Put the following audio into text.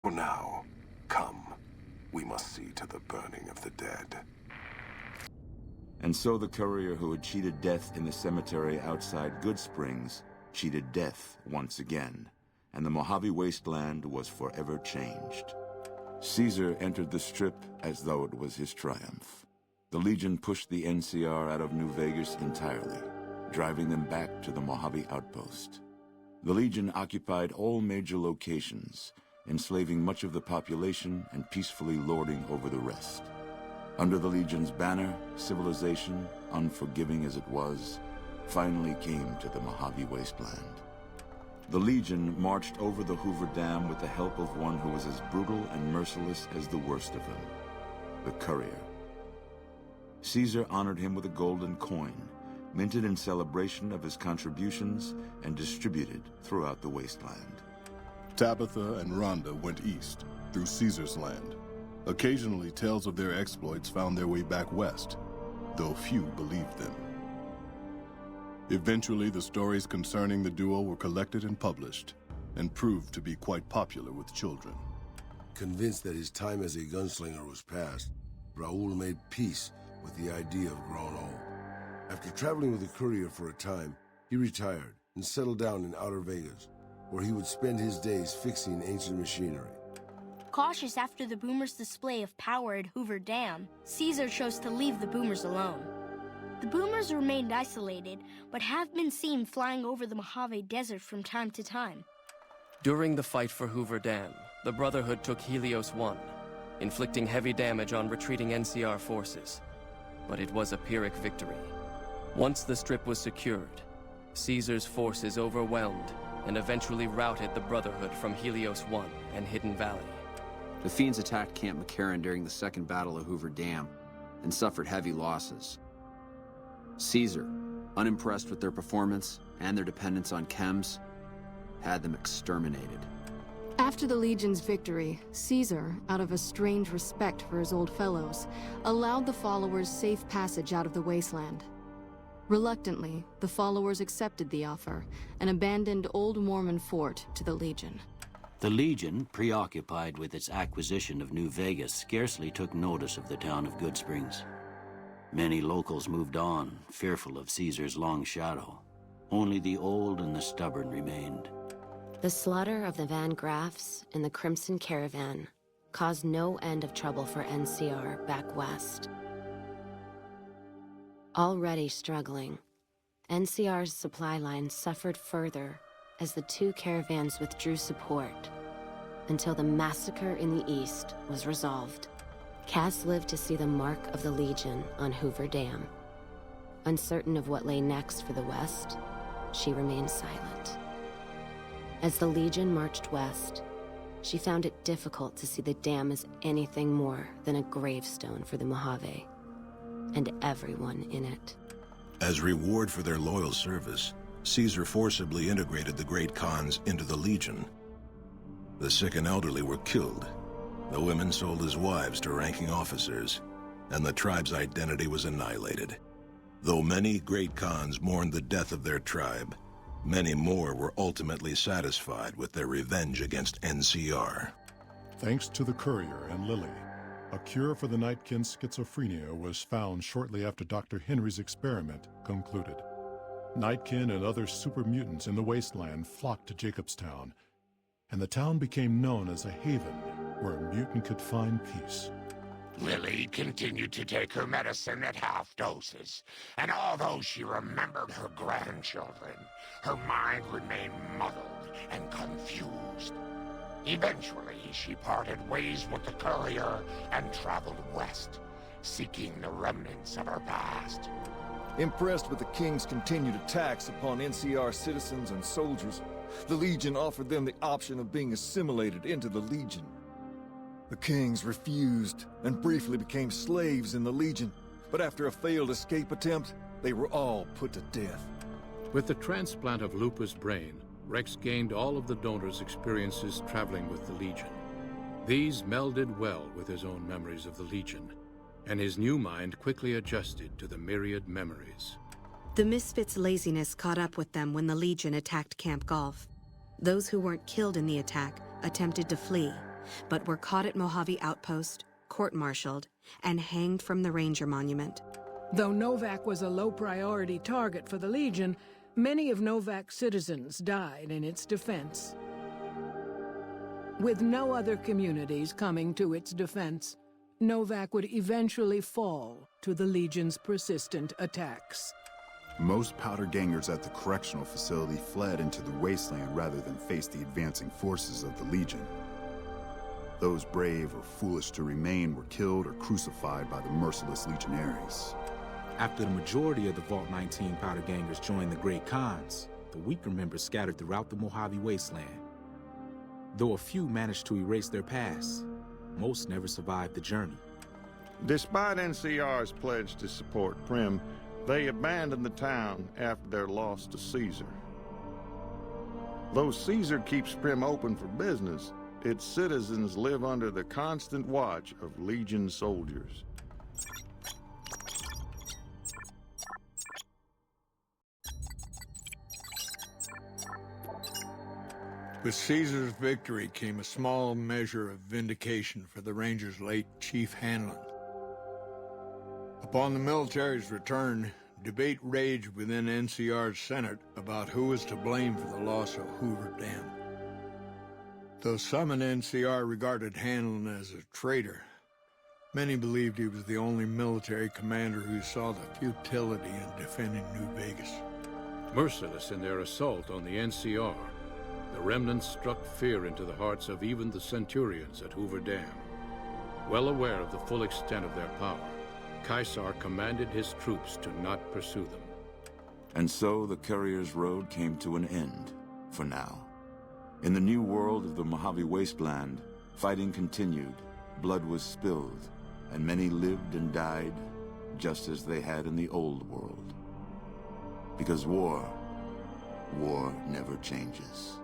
For now, come. We must see to the burning of the dead. And so the courier who had cheated death in the cemetery outside Goodsprings cheated death once again, and the Mojave wasteland was forever changed. Caesar entered the Strip as though it was his triumph. The Legion pushed the NCR out of New Vegas entirely, driving them back to the Mojave outpost. The Legion occupied all major locations, enslaving much of the population and peacefully lording over the rest. Under the Legion's banner, civilization, unforgiving as it was, finally came to the Mojave wasteland. The Legion marched over the Hoover Dam with the help of one who was as brutal and merciless as the worst of them, the Courier. Caesar honored him with a golden coin, minted in celebration of his contributions and distributed throughout the wasteland. Tabitha and Rhonda went east, through Caesar's land. Occasionally, tales of their exploits found their way back west, though few believed them. Eventually, the stories concerning the duo were collected and published, and proved to be quite popular with children. Convinced that his time as a gunslinger was past, Raul made peace with the idea of growing old. After traveling with the Courier for a time, he retired and settled down in Outer Vegas, where he would spend his days fixing ancient machinery. Cautious after the Boomers' display of power at Hoover Dam, Caesar chose to leave the Boomers alone. The Boomers remained isolated, but have been seen flying over the Mojave Desert from time to time. During the fight for Hoover Dam, the Brotherhood took Helios 1, inflicting heavy damage on retreating NCR forces. But it was a Pyrrhic victory. Once the Strip was secured, Caesar's forces overwhelmed and eventually routed the Brotherhood from Helios 1 and Hidden Valley. The Fiends attacked Camp McCarran during the Second Battle of Hoover Dam and suffered heavy losses. Caesar, unimpressed with their performance and their dependence on chems, had them exterminated. After the Legion's victory, Caesar, out of a strange respect for his old fellows, allowed the followers safe passage out of the wasteland. Reluctantly, the followers accepted the offer and abandoned Old Mormon Fort to the Legion. The Legion, preoccupied with its acquisition of New Vegas, scarcely took notice of the town of Goodsprings. Many locals moved on, fearful of Caesar's long shadow. Only the old and the stubborn remained. The slaughter of the Van Graffs and the Crimson Caravan caused no end of trouble for NCR back west. Already struggling, NCR's supply line suffered further as the two caravans withdrew support until the massacre in the east was resolved. Cass lived to see the mark of the Legion on Hoover Dam. Uncertain of what lay next for the West, she remained silent. As the Legion marched west, she found it difficult to see the dam as anything more than a gravestone for the Mojave, and everyone in it. As reward for their loyal service, Caesar forcibly integrated the Great Khans into the Legion. The sick and elderly were killed. The women sold as wives to ranking officers, and the tribe's identity was annihilated. Though many Great Khans mourned the death of their tribe, many more were ultimately satisfied with their revenge against NCR. Thanks to the Courier and Lily, a cure for the Nightkin's schizophrenia was found shortly after Dr. Henry's experiment concluded. Nightkin and other super mutants in the wasteland flocked to Jacobstown, and the town became known as a haven where a mutant could find peace. Lily continued to take her medicine at half doses, and although she remembered her grandchildren, her mind remained muddled and confused. Eventually, she parted ways with the Courier and traveled west, seeking the remnants of her past. Impressed with the King's continued attacks upon NCR citizens and soldiers, the Legion offered them the option of being assimilated into the Legion. The Kings refused and briefly became slaves in the Legion, but after a failed escape attempt, they were all put to death. With the transplant of Lupa's brain, Rex gained all of the donor's experiences traveling with the Legion. These melded well with his own memories of the Legion, and his new mind quickly adjusted to the myriad memories. The Misfits' laziness caught up with them when the Legion attacked Camp Golf. Those who weren't killed in the attack attempted to flee, but were caught at Mojave Outpost, court-martialed, and hanged from the Ranger Monument. Though Novak was a low-priority target for the Legion, many of Novak's citizens died in its defense. With no other communities coming to its defense, Novak would eventually fall to the Legion's persistent attacks. Most powder gangers at the correctional facility fled into the wasteland rather than face the advancing forces of the Legion. Those brave or foolish to remain were killed or crucified by the merciless legionaries. After the majority of the Vault 19 powder gangers joined the Great Khans, the weaker members scattered throughout the Mojave wasteland. Though a few managed to erase their past, most never survived the journey. Despite NCR's pledge to support Prim, they abandoned the town after their loss to Caesar. Though Caesar keeps Prim open for business, its citizens live under the constant watch of Legion soldiers. With Caesar's victory came a small measure of vindication for the Rangers' late Chief Hanlon. Upon the military's return, debate raged within NCR's Senate about who was to blame for the loss of Hoover Dam. Though some in NCR regarded Hanlon as a traitor, many believed he was the only military commander who saw the futility in defending New Vegas. Merciless in their assault on the NCR, the remnants struck fear into the hearts of even the Centurions at Hoover Dam. Well aware of the full extent of their power, Caesar commanded his troops to not pursue them. And so the Courier's road came to an end, for now. In the new world of the Mojave Wasteland, fighting continued, blood was spilled, and many lived and died just as they had in the old world. Because war never changes.